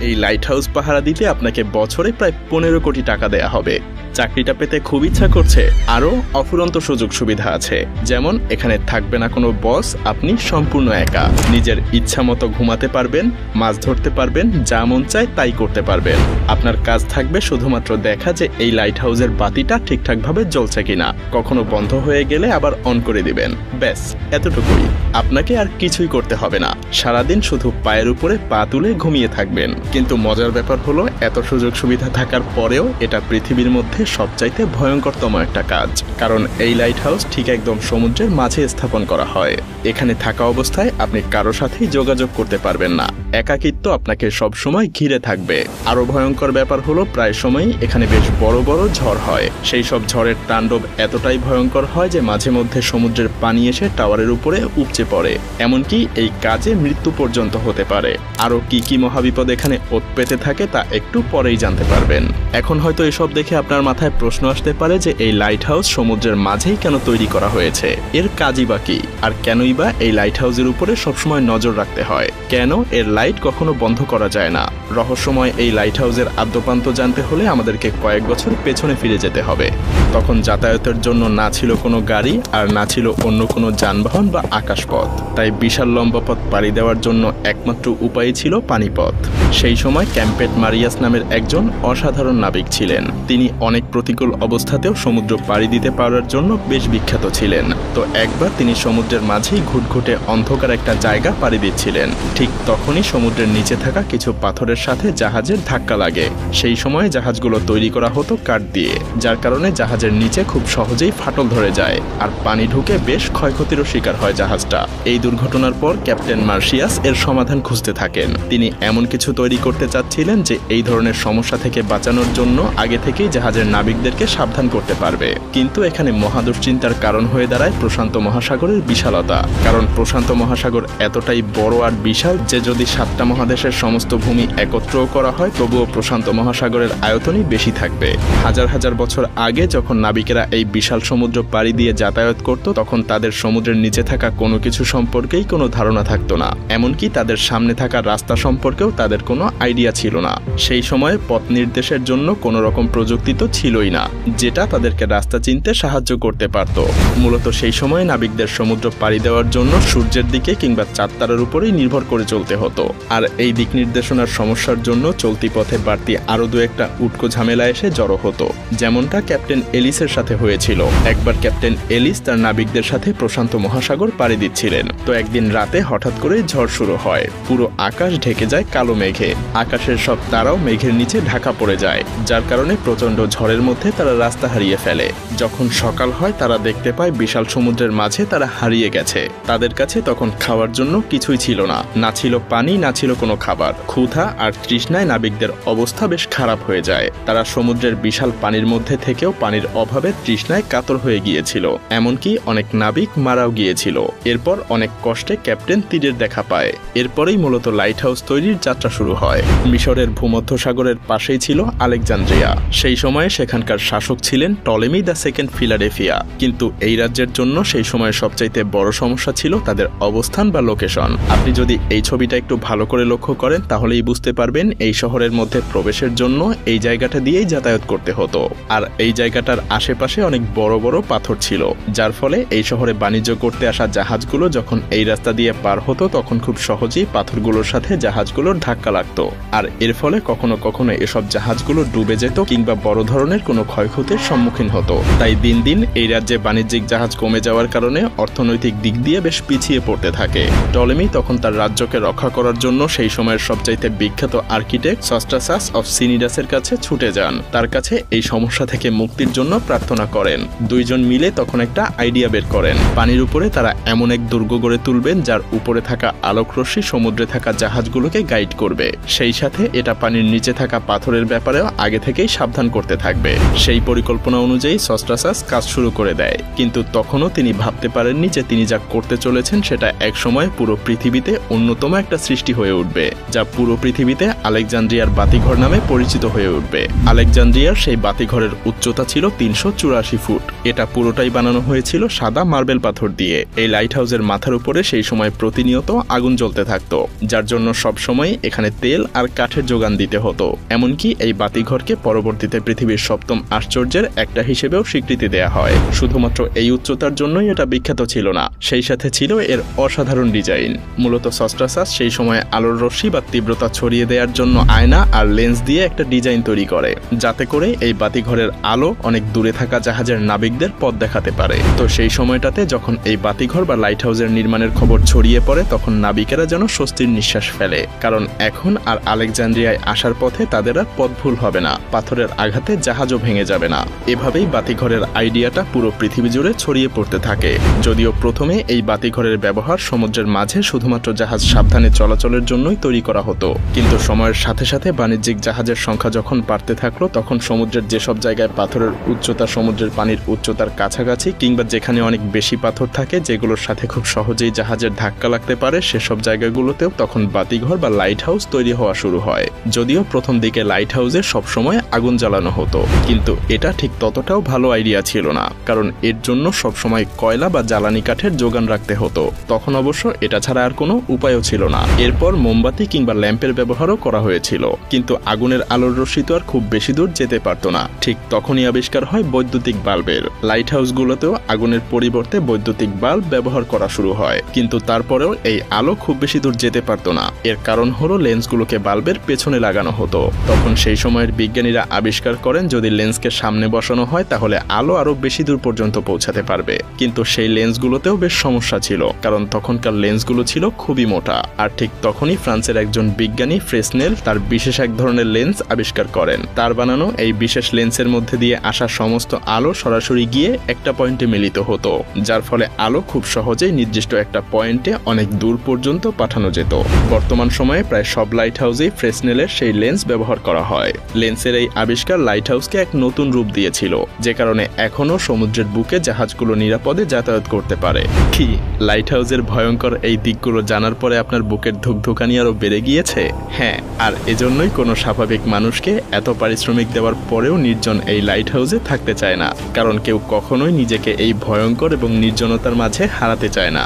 এই light house পাহারা দিতে আপনাকে বছরে প্রায় 15 কোটি টাকা দেয়া হবে। চাকরিটা পেতে খুব ইচ্ছা করছে? আরও অফুরন্ত সুযোগ সুবিধা আছে। যেমন এখানে থাকবে না কোনো বস, আপনি সম্পূর্ণ একা। নিজের ইচ্ছা মতো ঘুমাতে পারবেন, মাছ ধরতে পারবেন, যা মন চায় তাই করতে পারবেন। আপনার কাজ থাকবে শুধুমাত্র দেখা যে এই লাইট হাউসের বাতিটা ঠিকঠাকভাবে জ্বলছে কিনা, কখনো বন্ধ হয়ে গেলে আবার অন করে দিবেন। ব্যাস এতটুকুই, আপনাকে আর কিছুই করতে হবে না। সারাদিন শুধু পায়ের উপরে পা তুলে ঘুমিয়ে থাকবেন। কিন্তু মজার ব্যাপার হলো, এত সুযোগ সুবিধা থাকার পরেও এটা পৃথিবীর মধ্যে সবচাইতে ভয়ঙ্করতম একটা কাজ। কারণ এই লাইট হাউস ঠিক একদম সমুদ্রের মাঝে স্থাপন করা হয়। এখানে থাকা অবস্থায় আপনি কারো সাথেই যোগাযোগ করতে পারবেন না। একাকিত্ব আপনাকে সবসময় ঘিরে থাকবে। আরো ভয়ঙ্কর ব্যাপার হলো, প্রায় সময়ই এখানে বেশ বড় বড় ঝড় হয়। সেই সব ঝড়ের তাণ্ডব এতটাই ভয়ঙ্কর হয় যে মাঝে মধ্যে সমুদ্রের পানি এসে টাওয়ারের উপরে উপচে পড়ে। এমনকি এই কাজে মৃত্যু পর্যন্ত হতে পারে। আরো কি কি মহাবিপদ এখানে ওত পেতে থাকে তা একটু পরেই জানতে পারবেন। এখন হয়তো এসব দেখে আপনার মাথায় প্রশ্ন আসতে পারে যে এই লাইট হাউস সমুদ্রের মাঝেই কেন তৈরি করা হয়েছে, এর কাজই বা কি, আর কেনই বা এই লাইট হাউসের উপরে সবসময় নজর রাখতে হয়, কেন এর লাইট কখনো বন্ধ করা যায় না। রহস্যময় এই লাইট হাউসের আদ্যপান্ত জানতে হলে আমাদেরকে কয়েক বছর পেছনে ফিরে যেতে হবে। তখন যাতায়াতের জন্য না ছিল কোনো গাড়ি, আর না ছিল অন্য কোনো যানবাহন বা আকাশপথ। তাই বিশাল লম্বা পথ পাড়ি দেওয়ার জন্য একমাত্র উপায় ছিল পানিপথ। সেই সময় ক্যাম্পেট মারিয়াস নামের একজন অসাধারণ নাবিক ছিলেন। তিনি অনেক প্রতিকূল অবস্থাতেও সমুদ্র পাড়ি দিতে পারার জন্য বেশ বিখ্যাত ছিলেন। তো একবার তিনি সমুদ্রের মাঝেই ঘুটঘুটে অন্ধকার একটা জায়গা পাড়ি দিচ্ছিলেন। ঠিক তখনই সমুদ্রের নিচে থাকা কিছু পাথরের সাথে জাহাজের ধাক্কা লাগে। সেই সময় জাহাজগুলো তৈরি করা হতো কাঠ দিয়ে, যার কারণে জাহাজের নিচে খুব সহজেই ফাটল ধরে যায় আর পানি ঢুকে বেশ ক্ষয়ক্ষতিরও শিকার হয় জাহাজটা। এই দুর্ঘটনার পর ক্যাপ্টেন মার্শিয়াস এর সমাধান খুঁজতে থাকেন। তিনি এমন কিছু তৈরি করতে চাচ্ছিলেন যে এই ধরনের সমস্যা থেকে বাঁচানোর জন্য আগে থেকেই জাহাজের নাবিকদেরকে সাবধান করতে পারবে। কিন্তু এখানে মহাদুশ্চিন্তার কারণ হয়ে দাঁড়ায় প্রশান্ত মহাসাগরের বিশালতা। কারণ প্রশান্ত মহাসাগর এতটাই বড় আর বিশাল যে যদি 7টা মহাদেশের সমস্ত ভূমি একত্রও করা হয় তবুও প্রশান্ত মহাসাগরের আয়তনই বেশি থাকবে। হাজার হাজার বছর আগে যখন নাবিকেরা এই বিশাল সমুদ্র পাড়ি দিয়ে যাতায়াত করত, তখন তাদের সমুদ্রের নিচে থাকা কোনো কিছু সম্পর্কেই কোনো ধারণা থাকতো না। এমনকি তাদের সামনে থাকা রাস্তা সম্পর্কেও তাদের কোনো আইডিয়া ছিল না। সেই সময়ে পথ নির্দেশের জন্য কোনো রকম প্রযুক্তি তো ছিলই না, যেটা তাদেরকে রাস্তা চিনতে সাহায্য করতে পারত। মূলত সেই সময় নাবিকদের সমুদ্র পাড়ি দেওয়ার জন্য সূর্যের দিকে কিংবা চাঁদ তারার উপরেই নির্ভর করে চলতে হতো। আর এই দিক নির্দেশনার সমস্যার জন্য চলতি পথে বাড়তি আরো দু একটা উটকো ঝামেলা এসে জড়ো হতো, যেমনটা ক্যাপ্টেন এলিসের সাথে হয়েছিল। একবার ক্যাপ্টেন এলিস তার নাবিকদের সাথে প্রশান্ত মহাসাগর পাড়ি দিচ্ছিলেন। তো একদিন রাতে হঠাৎ করে ঝড় শুরু হয়। পুরো আকাশ ঢেকে যায় কালো মেঘে। আকাশের সব তারাও মেঘের নিচে ঢাকা পড়ে যায়, যার কারণে প্রচন্ড ঝড়ের মধ্যে তারা রাস্তা হারিয়ে ফেলে। যখন সকাল হয় তারা দেখতে পায় বিশাল সমুদ্রের মাঝে তারা হারিয়ে গেছে। তাদের কাছে তখন খাওয়ার জন্য কিছুই ছিল না, না ছিল পানি, না ছিল কোনো খাবার। ক্ষুধা আর তৃষ্ণায় নাবিকদের অবস্থা বেশ খারাপ হয়ে যায়। তারা সমুদ্রের বিশাল পানির মধ্যে থেকেও পানির অভাবে তৃষ্ণায় কাতর হয়ে গিয়েছিল। এমনকি অনেক নাবিক মারাও গিয়েছিল। এরপর অনেক কষ্টে ক্যাপ্টেন তীরের দেখা পায়। এরপরেই মূলত লাইট হাউস তৈরির যাত্রা শুরু হয়। মিশরের ভূমধ্যসাগরের পাশেই ছিল আলেকজান্দ্রিয়া। সেই সময়ে সেখানকার শাসক ছিলেন টলেমি দ্য সেকেন্ড ফিলাডেলফিয়া। কিন্তু এই রাজ্যের জন্য সেই সময় সবচাইতে বড় সমস্যা ছিল তাদের অবস্থান বা লোকেশন। আপনি যদি এই ছবিটা একটু ভালো করে লক্ষ্য করেন তাহলেই বুঝতে পারবেন এই শহরের মধ্যে প্রবেশের জন্য এই জায়গাটা দিয়েই যাতায়াত করতে হতো। আর এই জায়গাটার আশেপাশে অনেক বড় বড় পাথর ছিল, যার ফলে এই শহরে বাণিজ্য করতে আসা জাহাজগুলো যখন এই রাস্তা দিয়ে পার হতো তখন খুব সহজেই পাথরগুলোর সাথে জাহাজগুলোর ধাক্কা লাগতো। আর এর ফলে কখনো কখনো এসব জাহাজগুলো ডুবে যেত কিংবা বড় ধরনের কোনো ক্ষয়ক্ষতির সম্মুখীন হতো। তাই দিন দিন এই রাজ্যে বাণিজ্যিক জাহাজ কমে যাওয়ার কারণে অর্থনৈতিক দিক দিয়ে বেশ পিছিয়ে পড়তে থাকে। টলেমি তখন তার রাজ্যকে রক্ষা করার জন্য সেই সময়ের সবচাইতে বিখ্যাত আর্কিটেক্ট সস্ট্রাসাস অফ সিনিডাসের কাছে ছুটে যান। তার কাছে এই সমস্যা থেকে মুক্তির জন্য প্রার্থনা করেন। দুইজন মিলে তখন একটা আইডিয়া বের করেন। পানির উপরে তারা এমন এক দুর্গ গড়ে তুলবেন যার উপরে থাকা আলোকরশ্মি সমুদ্রে থাকা জাহাজগুলোকে গাইড করবে। সেই সাথে এটা পানির নিচে থাকা পাথরের ব্যাপারেও আগে থেকেই সাবধান করতে থাকবে। সেই পরিকল্পনা অনুযায়ী সস্ট্রাসাস কাজ শুরু করে দেয়। কিন্তু তখনও তিনি ভাবতে পারেননি যে তিনি যা করতে চলেছেন সেটা একসময় পুরো পৃথিবীতে অন্যতম একটা সৃষ্টি হয়ে উঠবে, যা পুরো পৃথিবীতে আলেকজান্দ্রিয়ার বাতিঘর নামে পরিচিত হয়ে উঠবে। আলেকজান্দ্রিয়ার সেই বাতিঘরের উচ্চতা ছিল 384 ফুট। এটা পুরোটাই বানানো হয়েছিল সাদা মার্বেল পাথর দিয়ে। এই লাইট হাউসের মাথার উপরে সেই সময় প্রতিনিয়ত আগুন জ্বলতে থাকতো, যার জন্য সবসময় এখানে তেল আর কাঠের যোগান দিতে হতো। এমনকি এই বাতিঘরকে পরবর্তীতে পৃথিবীর 7ম আশ্চর্যের একটা হিসেবেও স্বীকৃতি দেয়া হয়। শুধুমাত্র এই উচ্চতার জন্যই এটা বিখ্যাত ছিল না, সেই সাথে ছিল এর অসাধারণ ডিজাইন। মূলত সস্ট্রাসাস সেই সময় আলোর রশ্মি বা তীব্রতা ছড়িয়ে দেওয়ার জন্য আয়না আর লেন্স দিয়ে একটা ডিজাইন তৈরি করে, যাতে করে এই বাতিঘরের আলো অনেক দূরে থাকা জাহাজের নাবিকদের পথ দেখাতে পারে। তো সেই সময়টাতে যখন এই বাতিঘর বা লাইট হাউসের নির্মাণের খবর ছড়িয়ে পড়ে, তখন নাবিকেরা যেন স্বস্তির নিঃশ্বাস ফেলে, কারণ এখন আর আলেকজান্দ্রিয়ায় আসার পথে তাদের আর পথ ভুল হবে না, পাথরের আঘাতে জাহাজও ভেঙে যাবে না। এভাবেই বাতিঘরের আইডিয়াটা পুরো পৃথিবী জুড়ে ছড়িয়ে পড়তে থাকে। যদিও প্রথমে এই বাতিঘরের ব্যবহার সমুদ্রের মাঝে শুধুমাত্র জাহাজ সাবধানে চলাচলের জন্যই তৈরি করা হতো, কিন্তু সময়ের সাথে সাথে বাণিজ্যিক জাহাজের সংখ্যা যখন বাড়তে থাকলো, তখন সমুদ্রের যেসব জায়গায় পাথরের উচ্চতা সমুদ্রের পানির উচ্চতার কাছাকাছি কিংবা যেখানে অনেক বেশি পাথর থাকে, যেগুলোর সাথে খুব সহজেই জাহাজের ধাক্কা লাগতে পারে, সেসব জায়গাগুলোতেও তখন বাতিঘর বা লাইট হাউস তৈরি হওয়া শুরু হয়। যদিও প্রথম দিকে লাইট হাউসে সবসময় আগুন জ্বালানো হতো, কিন্তু এটা ঠিক ততটাও ভালো আইডিয়া ছিল না, কারণ এর জন্য সবসময় কয়লা বা জ্বালানি কাঠের যোগান রাখতে হতো। তখন অবশ্য এটা ছাড়া আর কোনো উপায়ও ছিল না। এরপর মোমবাতি কিংবা ল্যাম্পের ব্যবহারও করা হয়েছিল, কিন্তু আগুনের আলোর রশ্মি তো আর খুব বেশি দূর যেতে পারতো না। ঠিক তখনই আবিষ্কার হয় বৈদ্যুতিক বাল্বের। লাইট হাউসগুলোতেও আগুনের পরিবর্তে বৈদ্যুতিক বাল্ব ব্যবহার করা শুরু হয়, কিন্তু তারপরেও এই আলো খুব বেশি দূর যেতে পারতো না। এর কারণ হলো লেন্সগুলোকে বাল্বের পেছনে লাগানো হতো। তখন সেই সময়ের বিজ্ঞানীরা আবিষ্কার করেন যদি লেন্সকে সামনে বসানো হয় তাহলে আলো আরো বেশি দূর পর্যন্ত পৌঁছাতে পারবে, কিন্তু সেই লেন্সগুলোতেও বেশ সমস্যা ছিল, কারণ তখনকার লেন্সগুলো ছিল খুবই মোটা। আর ঠিক তখনই ফ্রান্সের একজন বিজ্ঞানী ফ্রেসনেল তার বিশেষ এক ধরনের লেন্স আবিষ্কার করেন। তার বানানো এই বিশেষ লেন্সের মধ্যে দিয়ে আসা সমস্ত আলো সরাসরি গিয়ে একটা পয়েন্টে মিলিত হতো, যার ফলে আলো খুব সহজেই নির্দিষ্ট একটা পয়েন্টে অনেক দূর পর্যন্ত পাঠানো যেত। বর্তমান সময়ে প্রায় সব লাইট হাউসেই ফ্রেসনেলের সেই লেন্স ব্যবহার করা হয়। লেন্সের এই আবিষ্কার লাইট হাউসকে এক নতুন রূপ দিয়েছিল, যে কারণে এখনো সমুদ্রের বুকে জাহাজগুলো নিরাপদে যাতায়াত করতে পারে। কি লাইট হাউসের ভয়ঙ্কর এই দিকগুলো জানার পরে আপনার বুকের ধুকধুকানি আরো বেড়ে গিয়েছে? হ্যাঁ, আর এজন্যই কোনো স্বাভাবিক মানুষকে এত পারিশ্রমিক দেওয়ার পরেও নির্জন এই লাইট হাউসে থাকতে চায় না, কারণ কেউ কখনোই নিজেকে এই ভয়ঙ্কর এবং নির্জনতার মাঝে হারাতে চায় না।